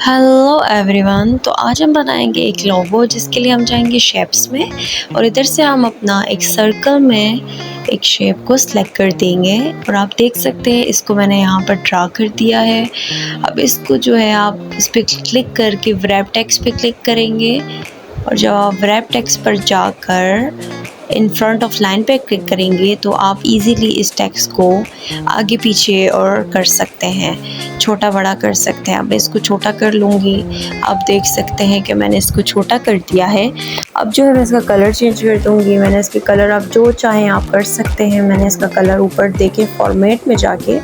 Hello everyone. तो आज हम बनाएंगे एक लोगो जिसके लिए हम जाएंगे शेप्स में और इधर से हम अपना एक सर्कल में एक शेप को सिलेक्ट कर देंगे और आप देख सकते हैं इसको मैंने यहाँ पर ड्रा कर दिया है। अब इसको जो है आप इस पर क्लिक करके व्रैप टेक्स्ट पे क्लिक करेंगे और जब आप व्रैप टेक्स्ट पर जाकर इन फ्रंट ऑफ लाइन पे क्लिक करेंगे तो आप इजीली इस टेक्स्ट को आगे पीछे और कर सकते हैं, छोटा बड़ा कर सकते हैं। अब मैं इसको छोटा कर लूँगी। आप देख सकते हैं कि मैंने इसको छोटा कर दिया है। अब जो है मैं इसका कलर चेंज कर दूँगी। मैंने इसके कलर आप जो चाहें आप कर सकते हैं। मैंने इसका कलर ऊपर देखे फॉर्मेट में जाके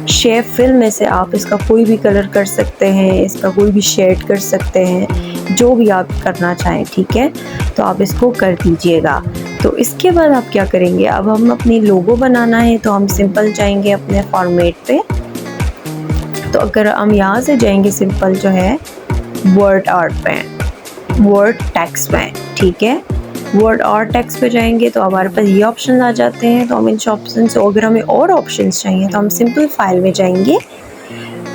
शेप फिल में से आप इसका कोई भी कलर कर सकते हैं, इसका कोई भी शेड कर सकते हैं, जो भी आप करना चाहें, ठीक है। तो आप इसको कर दीजिएगा। तो इसके बाद आप क्या करेंगे, अब हम अपनी लोगो बनाना है तो हम सिंपल जाएंगे अपने फॉर्मेट पे। तो अगर हम यहाँ से जाएंगे सिंपल जो है वर्ड आर्ट पे, वर्ड टेक्स्ट में, ठीक है। वर्ड और टेक्स्ट पे जाएंगे तो हमारे पास ये ऑप्शन आ जाते हैं। तो हम इन ऑप्शन से अगर हमें और ऑप्शंस चाहिए तो हम सिंपल फाइल में जाएंगे।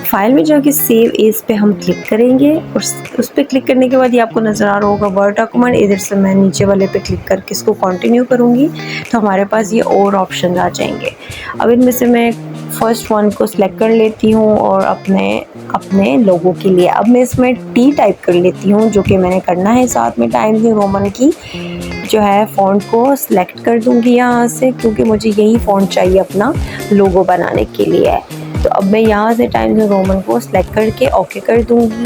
फाइल में जाके सेव एज पे हम क्लिक करेंगे और उस पर क्लिक करने के बाद ये आपको नज़र आ रहा होगा वर्ड डॉक्यूमेंट। इधर से मैं नीचे वाले पे क्लिक करके इसको कंटिन्यू करूँगी तो हमारे पास ये और ऑप्शन आ जाएंगे। अब इनमें से मैं फर्स्ट वन को सिलेक्ट कर लेती हूँ और अपने लोगों के लिए अब मैं इसमें टी टाइप कर लेती हूँ, जो कि मैंने करना है। साथ में टाइम्स न्यू रोमन की जो है फ़ॉन्ट को सिलेक्ट कर दूँगी यहाँ से, क्योंकि मुझे यही फ़ॉन्ट चाहिए अपना लोगो बनाने के लिए। तो अब मैं यहाँ से टाइम्स न्यू रोमन को सिलेक्ट करके ओके कर दूँगी।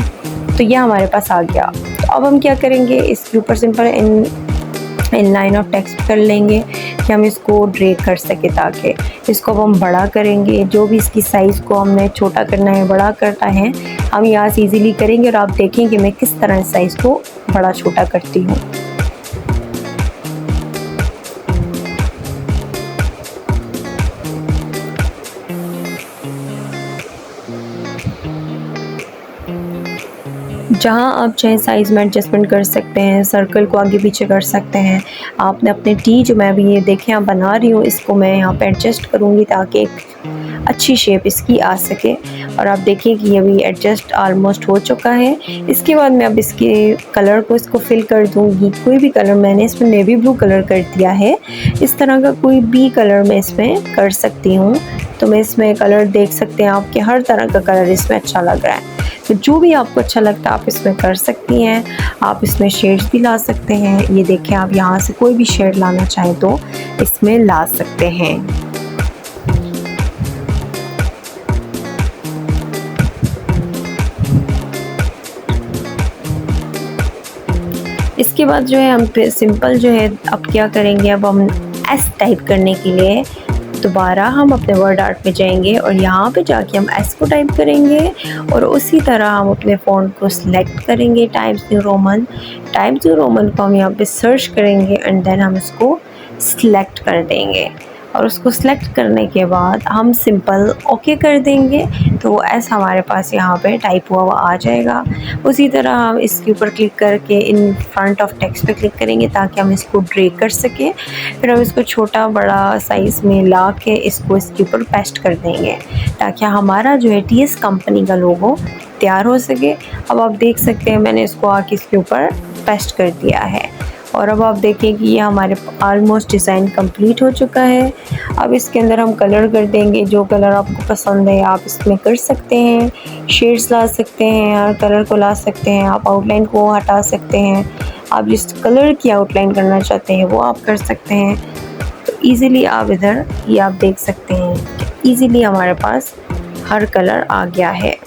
तो ये हमारे पास आ गया। तो अब हम क्या करेंगे, इसके ऊपर simple in line of text कर लेंगे कि हम इसको ड्रैग कर सके, ताकि इसको अब हम बड़ा करेंगे। जो भी इसकी साइज़ को हमने छोटा करना है बड़ा करना है हम यहाँ से ईज़िली करेंगे। और आप देखेंगे मैं किस तरह साइज़ को बड़ा छोटा करती हूँ। जहाँ आप चाहे साइज़ में एडजस्टमेंट कर सकते हैं, सर्कल को आगे पीछे कर सकते हैं। आपने अपने टी जो मैं अभी ये देखें आप बना रही हूँ, इसको मैं यहाँ पे एडजस्ट करूँगी ताकि एक अच्छी शेप इसकी आ सके। और आप देखिए कि ये भी एडजस्ट ऑलमोस्ट हो चुका है। इसके बाद मैं अब इसके कलर को इसको फिल कर दूँगी। कोई भी कलर, मैंने इसमें नेवी ब्लू कलर कर दिया है। इस तरह का कोई भी कलर मैं इसमें कर सकती हूँ। तो मैं इसमें कलर देख सकते हैं आपके हर तरह का कलर इसमें अच्छा लग रहा है। तो जो भी आपको अच्छा लगता है आप इसमें कर सकती हैं। आप इसमें शेड्स भी ला सकते हैं। ये देखें आप यहाँ से कोई भी शेड लाना चाहें तो इसमें ला सकते हैं। इसके बाद जो है हम सिंपल जो है अब क्या करेंगे, अब हम एस टाइप करने के लिए दोबारा हम अपने वर्ड आर्ट में जाएंगे और यहाँ पे जाके हम एस को टाइप करेंगे और उसी तरह हम अपने फ़ॉन्ट को सिलेक्ट करेंगे times new Roman. Times new Roman को हम यहाँ पे सर्च करेंगे एंड देन हम इसको सिलेक्ट कर देंगे और उसको सिलेक्ट करने के बाद हम सिंपल ओके कर देंगे। तो वो एस हमारे पास यहाँ पे टाइप हुआ हुआ आ जाएगा। उसी तरह हम इसके ऊपर क्लिक करके इन फ्रंट ऑफ टेक्स्ट पे क्लिक करेंगे ताकि हम इसको ड्रैग कर सकें। फिर हम इसको छोटा बड़ा साइज़ में ला के इसको इसके ऊपर पेस्ट कर देंगे ताकि हमारा जो है टीएस कंपनी का लोगो तैयार हो सके। अब आप देख सकते हैं मैंने इसको आके इसके ऊपर पेस्ट कर दिया है और अब आप देखें कि ये हमारे ऑलमोस्ट डिज़ाइन कंप्लीट हो चुका है। अब इसके अंदर हम कलर कर देंगे। जो कलर आपको पसंद है आप इसमें कर सकते हैं। शेड्स ला सकते हैं, हर कलर को ला सकते हैं। आप आउटलाइन को हटा सकते हैं। आप जिस कलर की आउटलाइन करना चाहते हैं वो आप कर सकते हैं। तो ईज़िली आप इधर ये आप देख सकते हैं कि ईज़िली हमारे पास हर कलर आ गया है।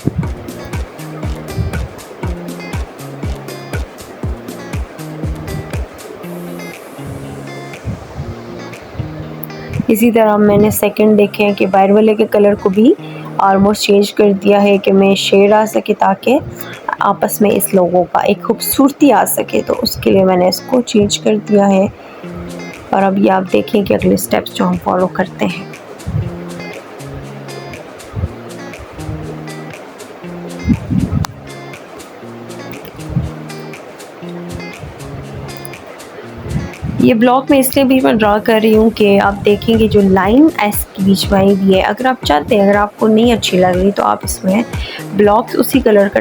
इसी तरह मैंने सेकंड देखे हैं कि बाहर वाले के कलर को भी ऑलमोस्ट चेंज कर दिया है कि मैं शेड आ सके ताकि आपस में इस लोगों का एक खूबसूरती आ सके। तो उसके लिए मैंने इसको चेंज कर दिया है। और अब ये आप देखें कि अगले स्टेप्स जो हम फॉलो करते हैं। ये ब्लॉक में इसलिए भी मैं ड्रा कर रही हूँ कि आप देखेंगे जो लाइन एस के बीच में आई हुई है, अगर आप चाहते हैं, अगर आपको नहीं अच्छी लग रही तो आप इसमें ब्लॉक्स उसी कलर का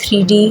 3D